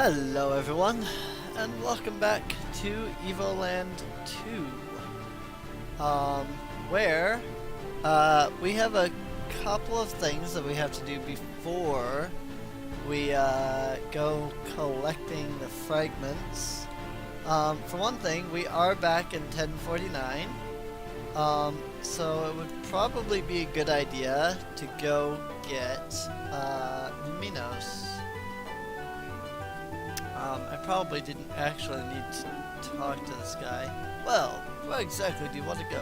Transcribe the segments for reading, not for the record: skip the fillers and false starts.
Hello everyone, and welcome back to Evoland 2, where we have a couple of things that we have to do before we go collecting the fragments. For one thing, we are back in 1049, so it would probably be a good idea to go get Minos. I probably didn't actually need to talk to this guy. Well, where exactly do you want to go?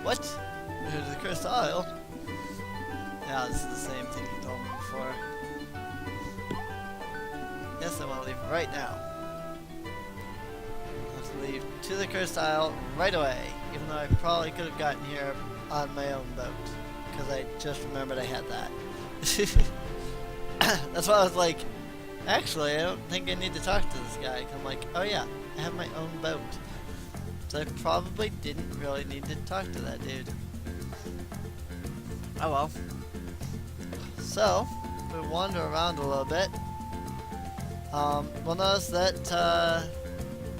What? To the Cursed Isle? Yeah, this is the same thing you told me before. Yes, I want to leave right now. I have to leave to the Cursed Isle right away, even though I probably could have gotten here on my own boat, because I just remembered I had that. That's why I was like, actually, I don't think I need to talk to this guy. I'm like, oh yeah, I have my own boat. So I probably didn't really need to talk to that dude. Oh well. So, we wander around a little bit. We'll notice that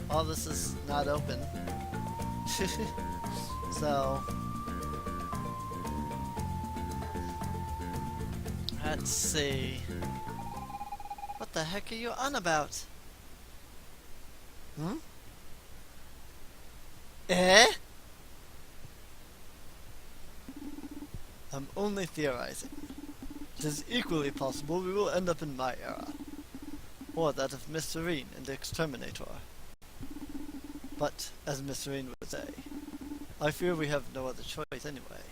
all this is not open. So, let's see. What the heck are you on about? Hmm? Eh? I'm only theorizing. It is equally possible we will end up in my era, or that of Miss Serene and the Exterminator. But, as Miss Serene would say, I fear we have no other choice anyway.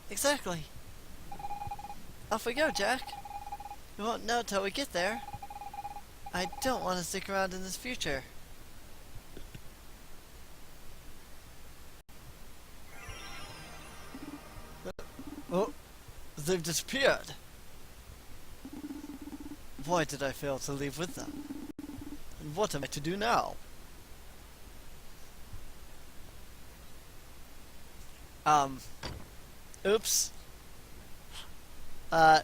Exactly. Off we go, Jack. We won't know till we get there. I don't want to stick around in this future. Oh, they've disappeared. Why did I fail to leave with them? And what am I to do now? Oops.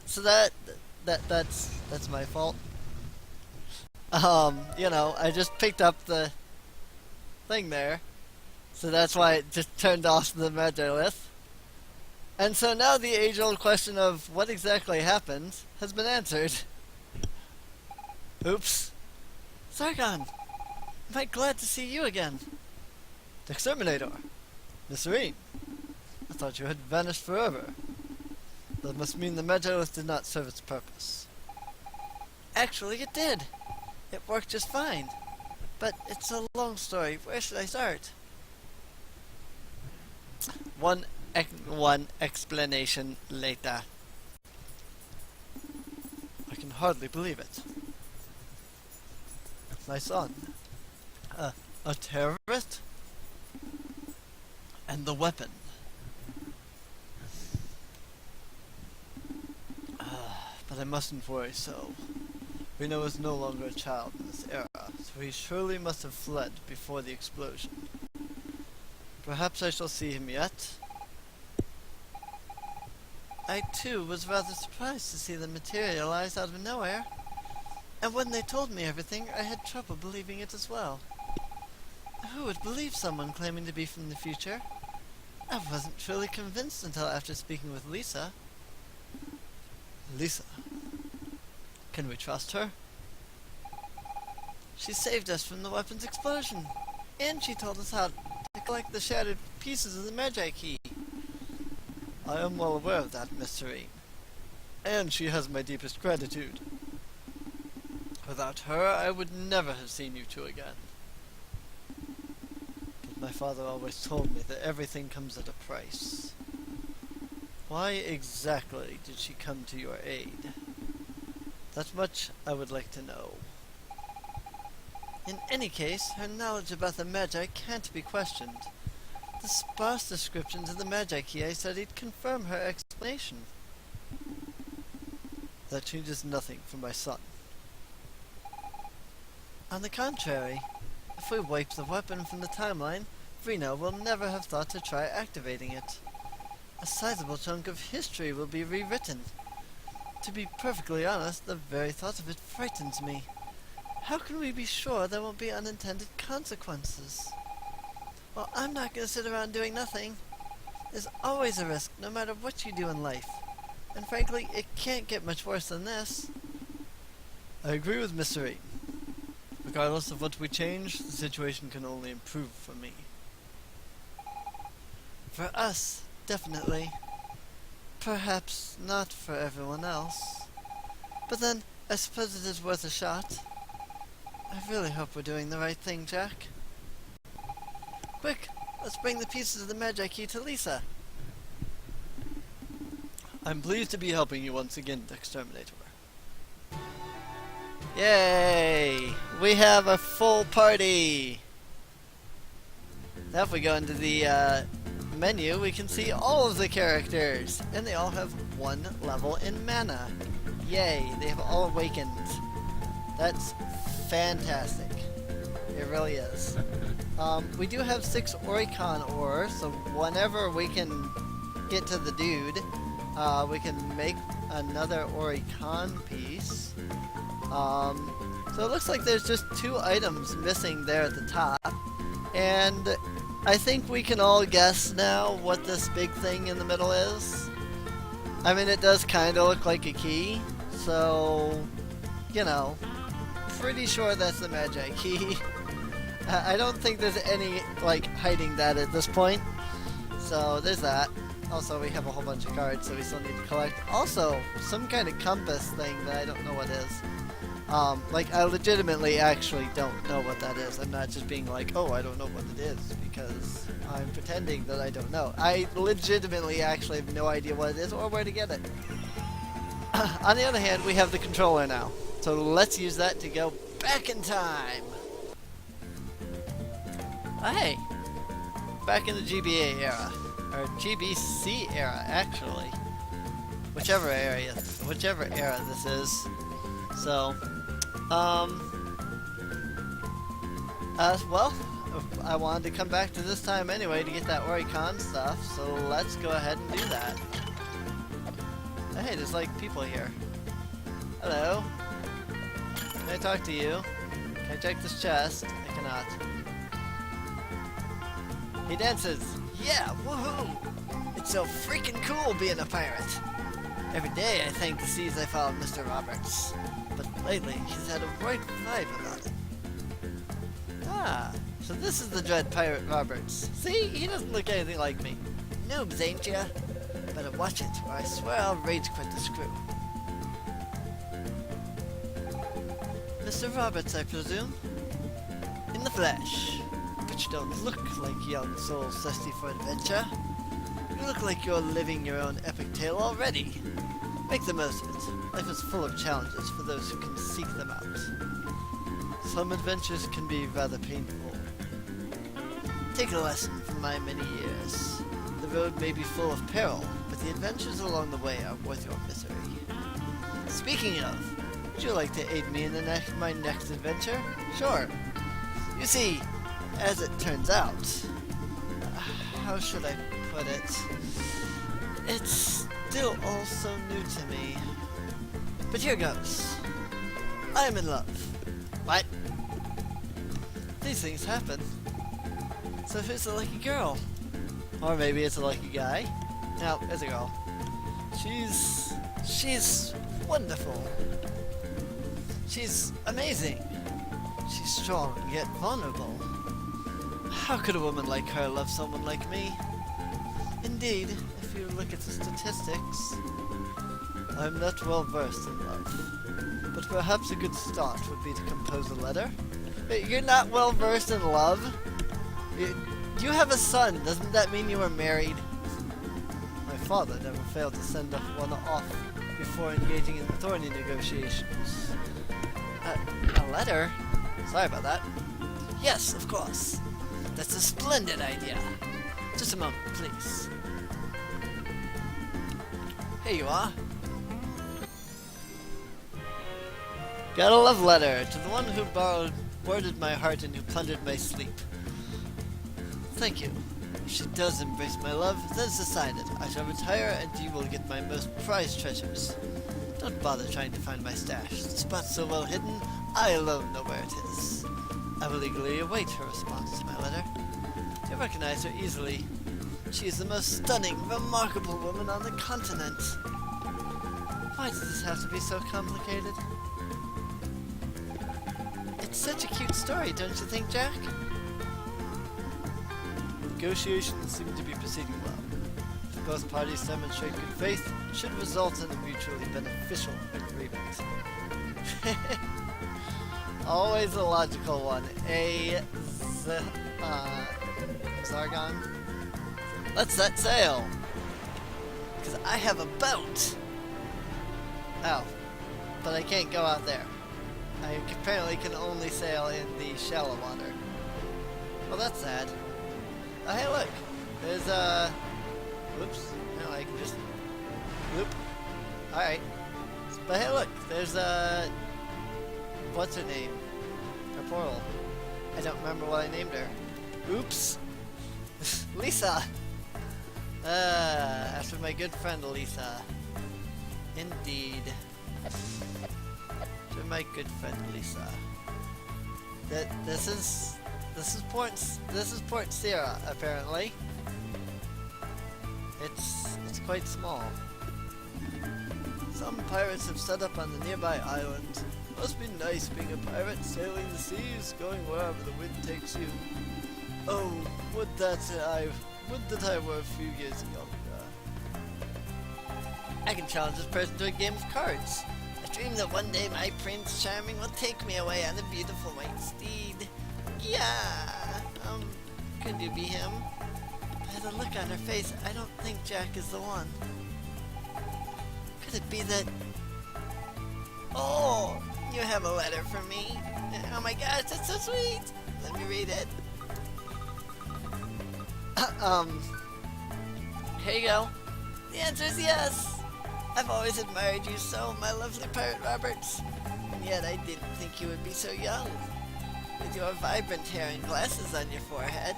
So that's my fault. You know, I just picked up the thing there, so that's why it just turned off the Magilith. And so now the age-old question of what exactly happened has been answered. Oops. Sargon, am I glad to see you again? The Exterminator. Miss Serene, I thought you had vanished forever. That must mean the Magilith did not serve its purpose. Actually, it did. It worked just fine. But it's a long story. Where should I start? One explanation later. I can hardly believe it. My son. A terrorist? And the weapon. But I mustn't worry so. Reno is no longer a child in this era, so he surely must have fled before the explosion. Perhaps I shall see him yet. I too was rather surprised to see them materialize out of nowhere. And when they told me everything, I had trouble believing it as well. Who would believe someone claiming to be from the future? I wasn't truly convinced until after speaking with Lisa. Lisa? Can we trust her? She saved us from the weapon's explosion, and she told us how to collect the shattered pieces of the Magi Key. I am well aware of that, Miss Serene, and she has my deepest gratitude. Without her, I would never have seen you two again. But my father always told me that everything comes at a price. Why exactly did she come to your aid? That much I would like to know. In any case, her knowledge about the Magi can't be questioned. The sparse descriptions of the Magi Key I studied confirm her explanation. That changes nothing for my son. On the contrary, if we wipe the weapon from the timeline, Reno will never have thought to try activating it. A sizable chunk of history will be rewritten. To be perfectly honest, the very thought of it frightens me. how can we be sure there won't be unintended consequences? Well, I'm not going to sit around doing nothing. There's always a risk, no matter what you do in life. And frankly, it can't get much worse than this. I agree with Mr. 8. Regardless of what we change, the situation can only improve for me. For us, definitely. Perhaps not for everyone else. But then, I suppose it is worth a shot. I really hope we're doing the right thing, Jack. Quick, let's bring the pieces of the Magi Key to Lisa. I'm pleased to be helping you once again, Exterminator. Yay! We have a full party! Now if we go into the menu, we can see all of the characters. And they all have 1 level in mana. Yay! They have all awakened. That's fantastic. It really is. We do have 6 Oricon ores, so whenever we can get to the dude, we can make another Oricon piece. So it looks like there's just 2 items missing there at the top. And I think we can all guess now what this big thing in the middle is. I mean, it does kind of look like a key, so, you know, pretty sure that's the Magi Key. I don't think there's any, like, hiding that at this point. So, there's that. Also, we have a whole bunch of cards, so we still need to collect. Also, some kind of compass thing that I don't know what is. Like, I legitimately actually don't know what that is. I'm not just being like, oh, I don't know what it is, because I'm pretending that I don't know. I legitimately actually have no idea what it is or where to get it. On the other hand, we have the controller now. So let's use that to go back in time. Oh, hey, back in the GBA era, or GBC era, actually. Whichever era this is. So, well, I wanted to come back to this time anyway to get that Oricon stuff, so let's go ahead and do that. Hey, there's like people here. Hello. Can I talk to you? Can I check this chest? I cannot. He dances! Yeah, woohoo! It's so freaking cool being a pirate! Every day I thank the seas I followed Mr. Roberts. But lately, he's had a right vibe about it. Ah, so this is the dread pirate Roberts. See, he doesn't look anything like me. Noobs, ain't ya? Better watch it, or I swear I'll rage quit this crew. Mr. Roberts, I presume? In the flesh. But you don't look like young souls thirsty for adventure. You look like you're living your own epic tale already. Make the most of it. Life is full of challenges for those who can seek them out. Some adventures can be rather painful. Take a lesson from my many years. The road may be full of peril, but the adventures along the way are worth your misery. Speaking of, would you like to aid me in my next adventure? Sure. You see, as it turns out, how should I put it? It's still all so new to me. But here goes. I am in love. What? These things happen. So who's the lucky girl? Or maybe it's a lucky guy. No, it's a girl. She's wonderful. She's amazing. She's strong yet vulnerable. How could a woman like her love someone like me? Indeed, if you look at the statistics, I'm not well versed in love. But perhaps a good start would be to compose a letter. Wait, you're not well versed in love? You have a son, doesn't that mean you were married? My father never failed to send one off before engaging in thorny negotiations. A letter? Sorry about that. Yes, of course. That's a splendid idea. Just a moment, please. Here you are. Got a love letter to the one who boarded my heart and who plundered my sleep. Thank you. If she does embrace my love, then it's decided. I shall retire and you will get my most prized treasures. Don't bother trying to find my stash. The spot's so well hidden, I alone know where it is. I will eagerly await her response to my letter. You recognize her easily. She is the most stunning, remarkable woman on the continent. Why does this have to be so complicated? It's such a cute story, don't you think, Jack? Negotiations seem to be proceeding well. If both parties demonstrate good faith, it should result in a mutually beneficial agreement. Always a logical one. Zargon? Let's set sail! Because I have a boat! Oh. But I can't go out there. I apparently can only sail in the shallow water. Well, that's sad. Oh, hey, look! There's whoops. No, I can just... Whoop. Alright. But hey, look! There's what's her name? Her portal. I don't remember what I named her. Oops! Lisa! After my good friend Lisa. Indeed. After my good friend Lisa. This is Port Sierra, apparently. It's quite small. Some pirates have set up on the nearby island. Must be nice being a pirate, sailing the seas, going wherever the wind takes you. Oh, would that I were a few years younger. I can challenge this person to a game of cards. I dream that one day my Prince Charming will take me away on a beautiful white steed. Yeah! Could you be him? By the look on her face, I don't think Jack is the one. Could it be that... Oh! You have a letter for me. Oh my gosh, that's so sweet! Let me read it. Here you go. The answer is yes! I've always admired you so, my lovely Pirate Roberts. And yet I didn't think you would be so young. With your vibrant hair and glasses on your forehead,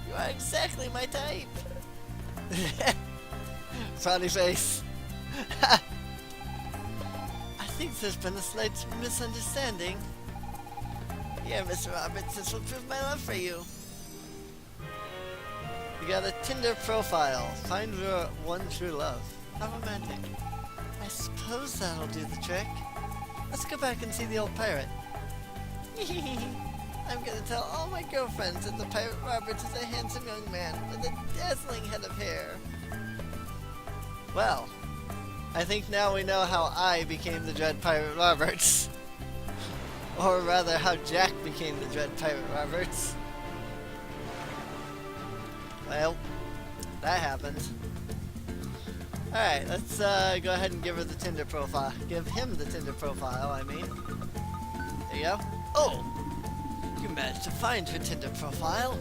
you are exactly my type. Frowny face. I think there's been a slight misunderstanding. Here, Mr. Roberts, this will prove my love for you. You got a Tinder profile. Find your one true love. How romantic. I suppose that'll do the trick. Let's go back and see the old pirate. I'm gonna tell all my girlfriends that the Pirate Roberts is a handsome young man with a dazzling head of hair. Well, I think now we know how I became the Dread Pirate Roberts. Or rather, how Jack became the Dread Pirate Roberts. Well, that happened. Alright, let's go ahead and give her the Tinder profile. Give him the Tinder profile, I mean. There you go. Oh! You managed to find her Tinder profile.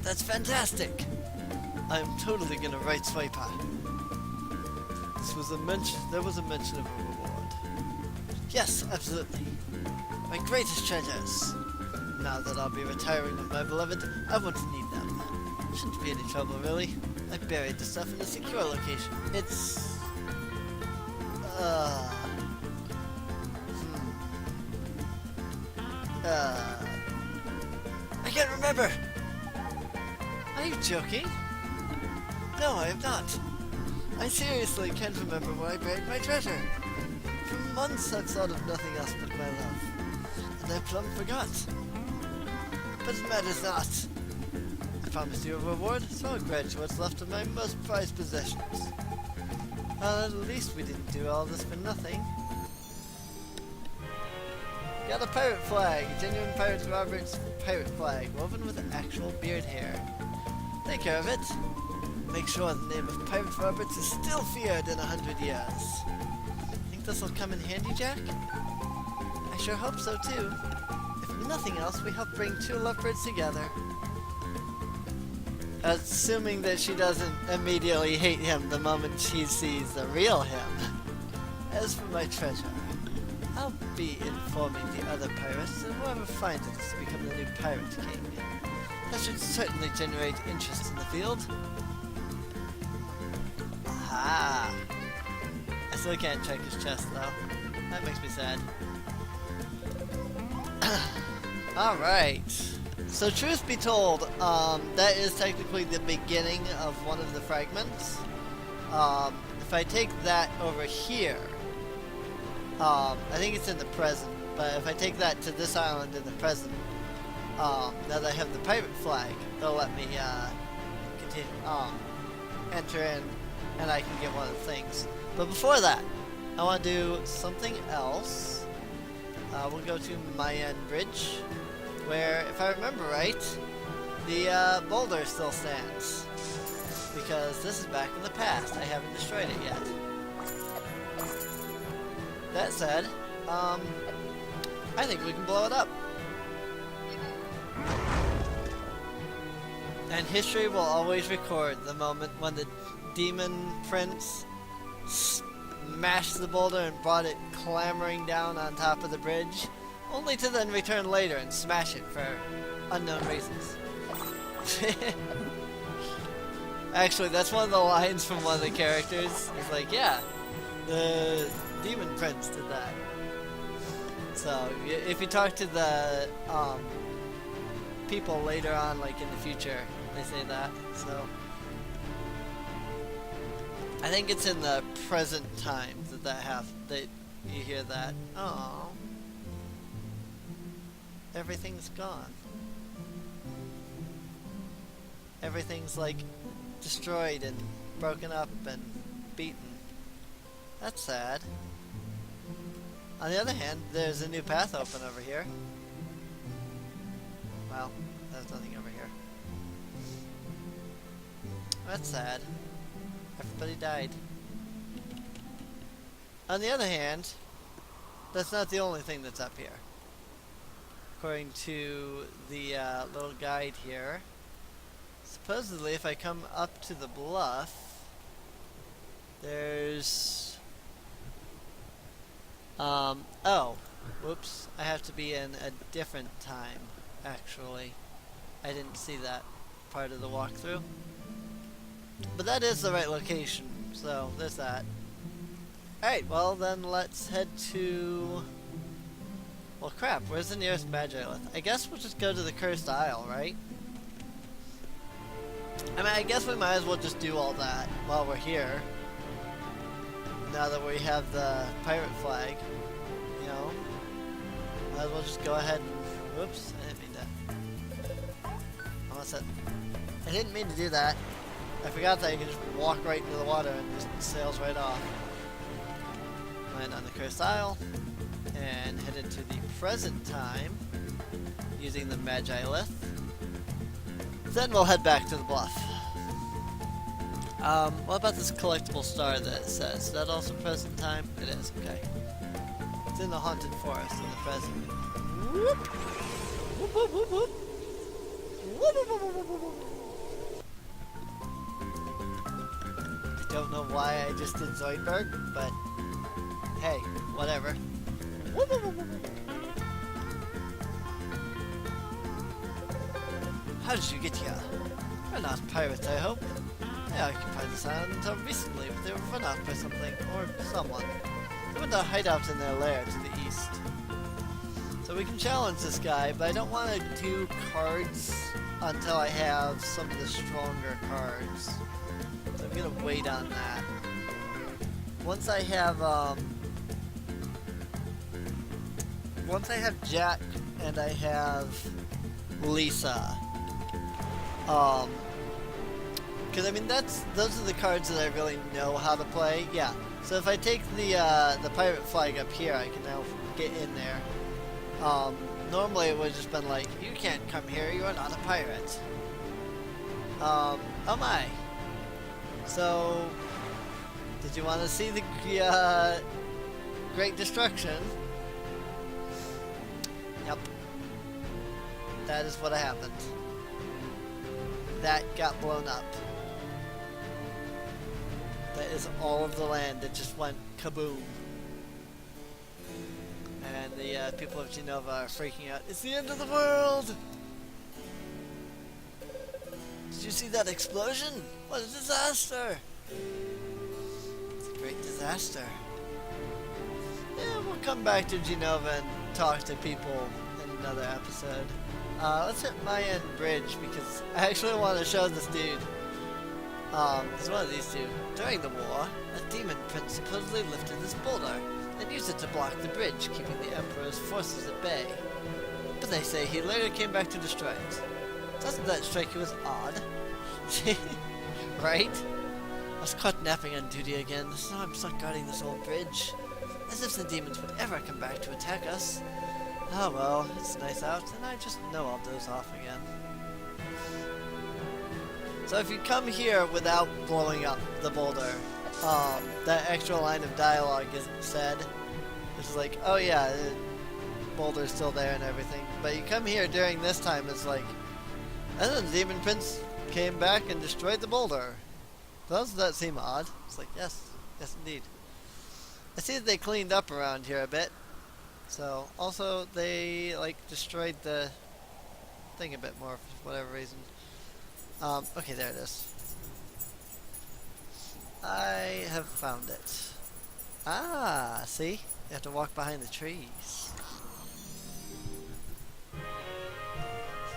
That's fantastic. I'm totally gonna right swipe her. There was a mention of a reward. Yes, absolutely. My greatest treasures. Now that I'll be retiring with my beloved, I won't need them. Shouldn't be any trouble, really. I buried the stuff in a secure location. It's... I can't remember! Are you joking? No, I am not. I seriously can't remember where I buried my treasure. For months I've thought of nothing else but my love. And I plumb forgot. But it matters not. I promised you a reward, so I'll grant you what's left of my most prized possessions. Well, at least we didn't do all this for nothing. Got a pirate flag, a genuine Pirate Roberts pirate flag, woven with actual beard hair. Take care of it. Make sure the name of Pirate Roberts is still feared in 100 years. Think this'll come in handy, Jack? I sure hope so, too. If nothing else, we help bring two lovebirds together. Assuming that she doesn't immediately hate him the moment she sees the real him. As for my treasure, I'll be informing the other pirates, and whoever finds it is to become the new Pirate King. That should certainly generate interest in the field. Aha! A still can't check his chest though. That makes me sad. Alright. So truth be told, that is technically the beginning of one of the fragments. If I take that over here, I think it's in the present, but if I take that to this island in the present, now that I have the pirate flag, they'll let me continue, enter in, and I can get one of the things. But before that, I want to do something else. We'll go to Mayan Bridge, where, if I remember right, the boulder still stands. Because this is back in the past. I haven't destroyed it yet. That said, I think we can blow it up. And history will always record the moment when the demon prince smashed the boulder and brought it clambering down on top of the bridge, only to then return later and smash it for unknown reasons. Actually, that's one of the lines from one of the characters. It's like, yeah, the demon prince did that. So, if you talk to the people later on, like in the future, they say that. So, I think it's in the present time that you hear that. Oh, everything's gone. Everything's like destroyed and broken up and beaten. That's sad. On the other hand, there's a new path open over here. Well, there's nothing over here. That's sad. Everybody died. On the other hand, that's not the only thing that's up here. According to the little guide here, supposedly if I come up to the bluff, there's... oh, whoops, I have to be in a different time, actually. I didn't see that part of the walkthrough. But that is the right location, so there's that. Alright, well then let's head to... Well crap, where's the nearest Magilith? I guess we'll just go to the Cursed Isle, right? I mean, I guess we might as well just do all that while we're here. Now that we have the pirate flag, you know. Might as well just go ahead and... Whoops, I didn't mean that. Almost said... I didn't mean to do that. I forgot that you can just walk right into the water and it just sails right off. Land on the Cursed Isle, and head into the present time, using the Magilith. Then we'll head back to the bluff. What about this collectible star that it says? Is that also present time? It is, okay. It's in the haunted forest in the present. Whoop! Whoop, whoop, whoop, whoop. Whoop, whoop, whoop, whoop, whoop, whoop. I don't know why I just did Zoidberg, but hey, whatever. Whoop, whoop, whoop, whoop. How did you get here? You're not pirates, I hope. They occupied this island until recently, but they were run out by something, or someone. They went to hide out in their lair to the east. So we can challenge this guy, but I don't want to do cards until I have some of the stronger cards. So I'm gonna wait on that. Once I have Jack and I have Lisa, because I mean those are the cards that I really know how to play. Yeah. So if I take the pirate flag up here, I can now get in there. Normally it would have just been like, you can't come here, you are not a pirate. Oh my. So, did you want to see the Great Destruction? Yep. That is what happened. That got blown up. That is all of the land that just went kaboom. And the people of Genova are freaking out. It's the end of the world! Did you see that explosion? What a disaster! It's a great disaster. come back to Genova and talk to people in another episode. Let's hit Mayan Bridge because I actually want to show this dude. It's one of these two. During the war, a demon prince supposedly lifted this boulder and used it to block the bridge, keeping the Emperor's forces at bay. But they say he later came back to destroy it. Doesn't that strike you as odd? Right? I was caught napping on duty again, so I'm stuck guarding this old bridge. As if the demons would ever come back to attack us. Oh well, it's nice out, and I just know I'll doze off again. So if you come here without blowing up the boulder, that extra line of dialogue isn't said. It's like, oh yeah, the boulder's still there and everything. But you come here during this time, it's like, and then the Demon Prince came back and destroyed the boulder. Does that seem odd? It's like, yes, yes indeed. I see that they cleaned up around here a bit. So, also, they, like, destroyed the thing a bit more for whatever reason. Okay, there it is. I have found it. Ah, see? You have to walk behind the trees.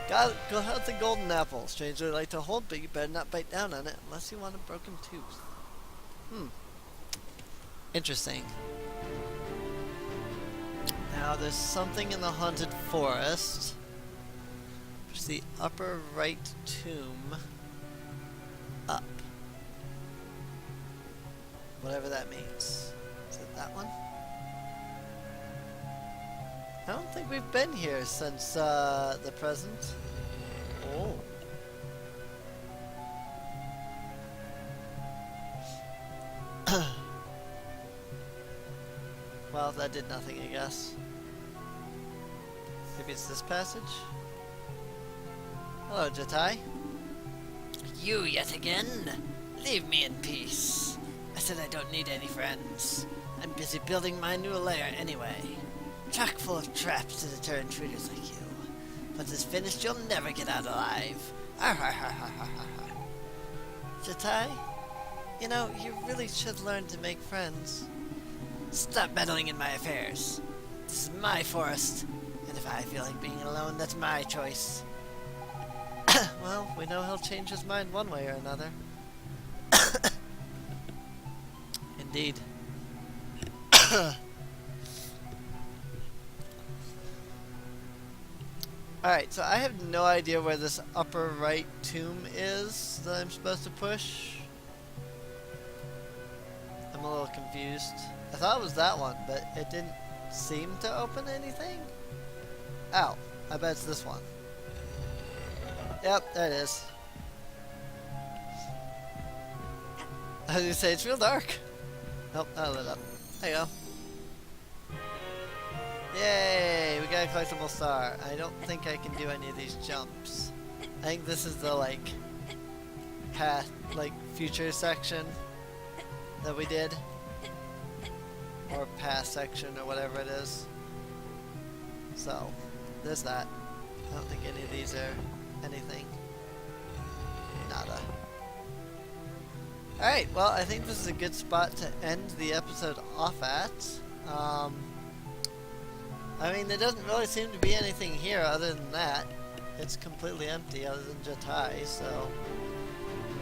Go out the golden apple. Strangely light to hold, but you better not bite down on it unless you want a broken tooth. Interesting. Now, there's something in the haunted forest. There's the upper right tomb. Up. Whatever that means. Is it that one? I don't think we've been here since the present. Oh. Well, that did nothing, I guess. Maybe it's this passage? Hello, Jatai. You yet again? Leave me in peace. I said I don't need any friends. I'm busy building my new lair anyway. Chock full of traps to deter intruders like you. Once it's finished, you'll never get out alive. Arr, har, har, har, har, har. Jatai, you know, you really should learn to make friends. Stop meddling in my affairs. This is my forest, and if I feel like being alone, that's my choice. Well, we know he'll change his mind one way or another. Indeed. Alright, so I have no idea where this upper right tomb is that I'm supposed to push. I'm a little confused. I thought it was that one, but it didn't seem to open anything. Ow, I bet it's this one. Yep, there it is. I was gonna say, it's real dark. Nope, not lit up. There you go. Yay, we got a collectible star. I don't think I can do any of these jumps. I think this is the, like, path, like, future section that we did. Or past section, or whatever it is. So, there's that. I don't think any of these are anything. Nada. Alright, well, I think this is a good spot to end the episode off at. I mean, there doesn't really seem to be anything here other than that. It's completely empty other than Jatai, so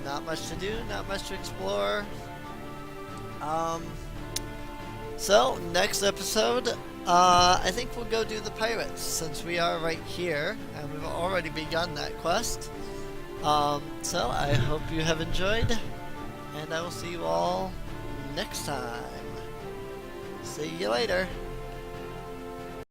not much to do, not much to explore. So, next episode, I think we'll go do the pirates, since we are right here, and we've already begun that quest. So, I hope you have enjoyed, and I will see you all next time. See you later.